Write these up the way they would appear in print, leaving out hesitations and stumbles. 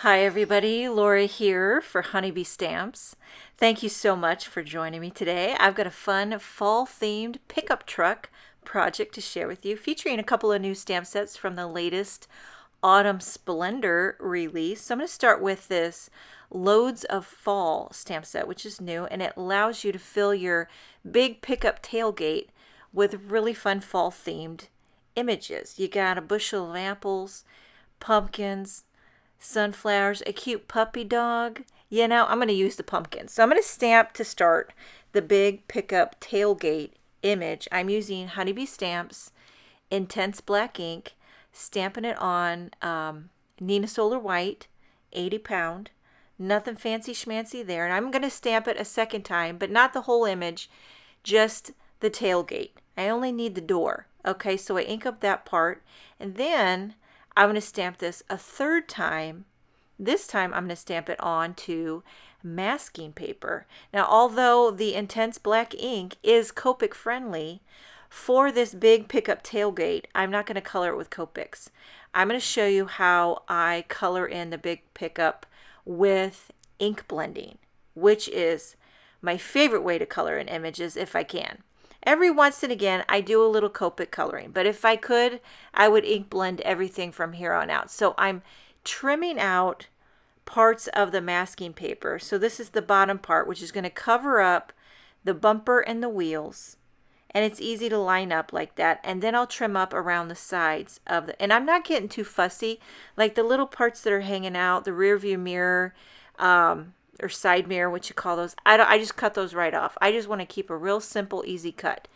Hi everybody, Laura here for Honeybee Stamps. Thank you so much for joining me today. I've got a fun fall-themed pickup truck project to share with you, featuring a couple of new stamp sets from the latest Autumn Splendor release. So I'm going to start with this Loads of Fall stamp set, which is new, and it allows you to fill your big pickup tailgate with really fun fall-themed images. You got a bushel of apples, pumpkins, sunflowers, a cute puppy dog. You know, I'm going to use the pumpkins. So I'm going to stamp to start the big pickup tailgate image. I'm using Honeybee Stamps Intense Black ink, stamping it on Nina Solar White, 80 pound. Nothing fancy schmancy there. And I'm going to stamp it a second time, but not the whole image, just the tailgate. I only need the door. Okay, so I ink up that part, and then I'm going to stamp this a third time. This time I'm going to stamp it onto masking paper. Now, although the Intense Black ink is Copic friendly, for this big pickup tailgate, I'm not going to color it with Copics. I'm going to show you how I color in the big pickup with ink blending, which is my favorite way to color in images if I can. Every once and again, I do a little Copic coloring, but if I could, I would ink blend everything from here on out. So I'm trimming out parts of the masking paper. So this is the bottom part, which is going to cover up the bumper and the wheels. And it's easy to line up like that. And then I'll trim up around the sides of the, and I'm not getting too fussy, like the little parts that are hanging out, the rear view mirror, or side mirror, what you call those. I just cut those right off. I just want to keep a real simple, easy cut.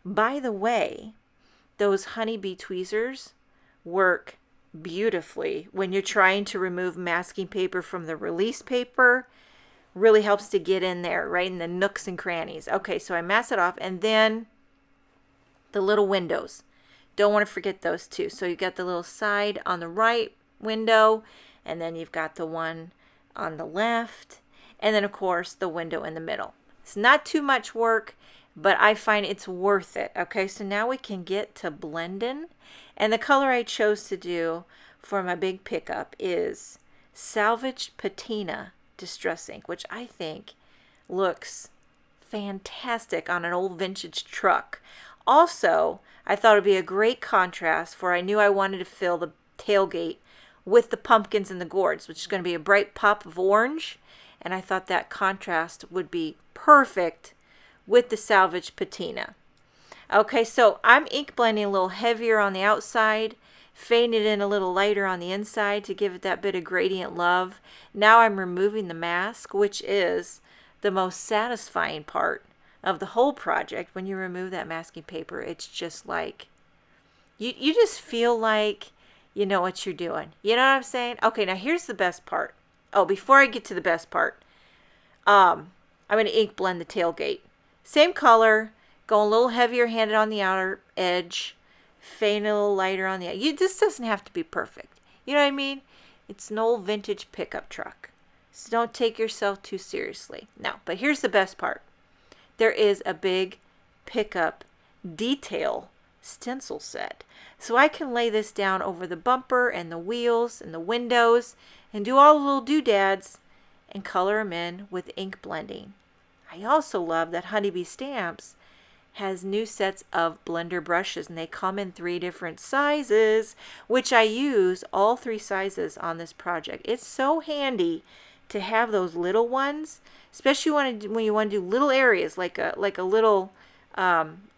By the way, those Honeybee tweezers work beautifully when you're trying to remove masking paper from the release paper. Really helps to get in there, right in the nooks and crannies. Okay, so I mask it off, and then the little windows. Don't want to forget those too. So you got the little side on the right window, and then you've got the one on the left, and then of course the window in the middle. It's not too much work, but I find it's worth it. Okay, so now we can get to blending, and the color I chose to do for my big pickup is Salvaged Patina Distress Ink, which I think looks fantastic on an old vintage truck. Also, I thought it'd be a great contrast, for I knew I wanted to fill the tailgate with the pumpkins and the gourds, which is going to be a bright pop of orange, and I thought that contrast would be perfect with the Salvaged Patina. Okay, so I'm ink blending a little heavier on the outside, fading it in a little lighter on the inside to give it that bit of gradient love. Now I'm removing the mask, which is the most satisfying part of the whole project. When you remove that masking paper, it's just like, you just feel like you know what you're doing. You know what I'm saying? Okay, now here's the best part. Oh, before I get to the best part, I'm going to ink blend the tailgate. Same color, going a little heavier handed on the outer edge, fading a little lighter on the edge. This doesn't have to be perfect. You know what I mean? It's an old vintage pickup truck. So don't take yourself too seriously. Now, but here's the best part. There is a big pickup detail stencil set. So I can lay this down over the bumper and the wheels and the windows and do all the little doodads and color them in with ink blending. I also love that Honeybee Stamps has new sets of blender brushes, and they come in 3 different sizes, which I use all 3 sizes on this project. It's so handy to have those little ones, especially when you want to do little areas like a little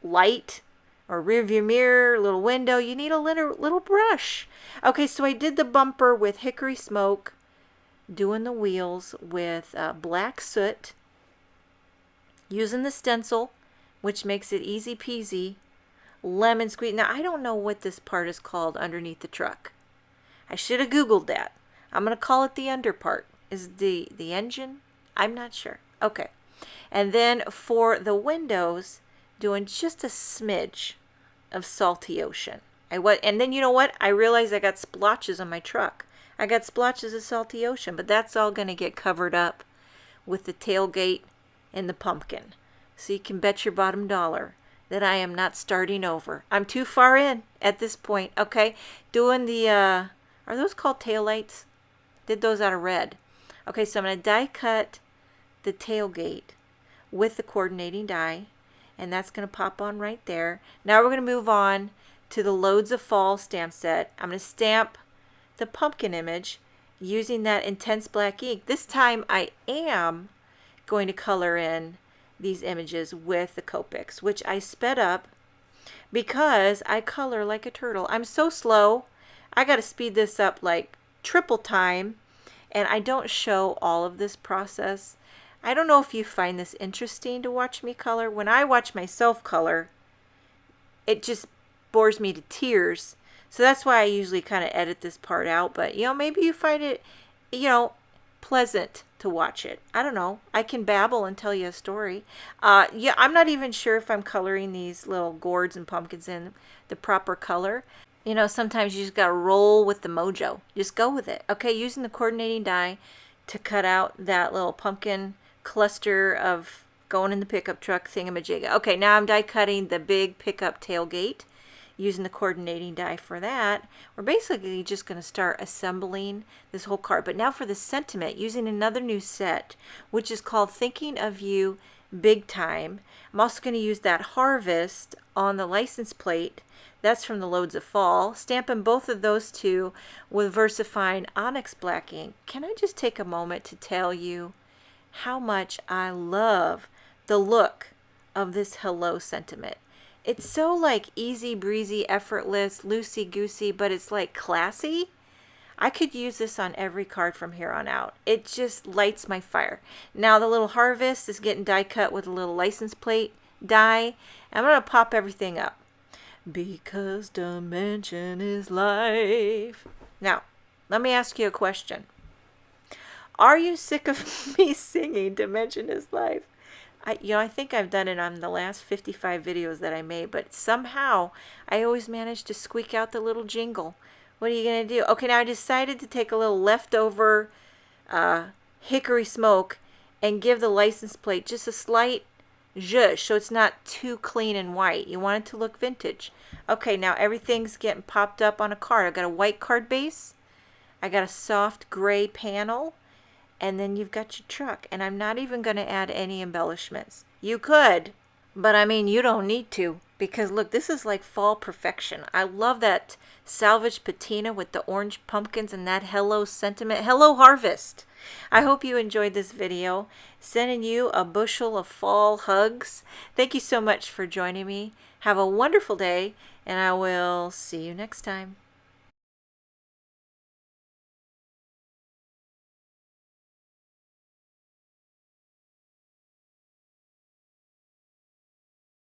light or rear view mirror, little window. You need a little brush. Okay, so I did the bumper with Hickory Smoke, doing the wheels with black soot, using the stencil, which makes it easy peasy, lemon squeeze. Now, I don't know what this part is called underneath the truck. I should have Googled that. I'm going to call it the under part. Is the engine? I'm not sure. Okay. And then for the windows, doing just a smidge of Salty Ocean. And then you know what? I realized I got splotches on my truck. I got splotches of Salty Ocean, but that's all going to get covered up with the tailgate and the pumpkin. So you can bet your bottom dollar that I am not starting over. I'm too far in at this point, okay? Doing the, are those called taillights? Did those out of red. Okay, so I'm going to die cut the tailgate with the coordinating die, and that's going to pop on right there. Now we're going to move on to the Loads of Fall stamp set. I'm going to stamp the pumpkin image using that intense black ink. This time I am going to color in these images with the Copics, which I sped up because I color like a turtle. I'm so slow. I got to speed this up like triple time, and I don't show all of this process. I don't know if you find this interesting to watch me color. When I watch myself color, it just bores me to tears. So that's why I usually kind of edit this part out. But, you know, maybe you find it, you know, pleasant to watch it. I don't know. I can babble and tell you a story. Yeah, I'm not even sure if I'm coloring these little gourds and pumpkins in the proper color. You know, sometimes you just got to roll with the mojo. Just go with it. Okay, using the coordinating die to cut out that little pumpkin cluster of going in the pickup truck thingamajigga. Okay, now I'm die cutting the big pickup tailgate using the coordinating die for that. We're basically just going to start assembling this whole card. But now for the sentiment, using another new set, which is called Thinking of You Big Time. I'm also going to use that Harvest on the license plate. That's from the Loads of Fall. Stamping both of those two with VersaFine Onyx Black ink. Can I just take a moment to tell you how much I love the look of this Hello sentiment. It's so like easy breezy, effortless, loosey goosey, but it's like classy. I could use this on every card from here on out. It just lights my fire. Now the little Harvest is getting die cut with a little license plate die. I'm going to pop everything up. Because dimension is life. Now, let me ask you a question. Are you sick of me singing Dimension is Life? I think I've done it on the last 55 videos that I made, but somehow I always manage to squeak out the little jingle. What are you going to do? Okay, now I decided to take a little leftover hickory smoke and give the license plate just a slight zhuzh so it's not too clean and white. You want it to look vintage. Okay, now everything's getting popped up on a card. I got a white card base. I got a soft gray panel. And then you've got your truck. And I'm not even going to add any embellishments. You could, but I mean, you don't need to. Because look, this is like fall perfection. I love that Salvaged Patina with the orange pumpkins and that Hello sentiment. Hello Harvest. I hope you enjoyed this video. Sending you a bushel of fall hugs. Thank you so much for joining me. Have a wonderful day, and I will see you next time.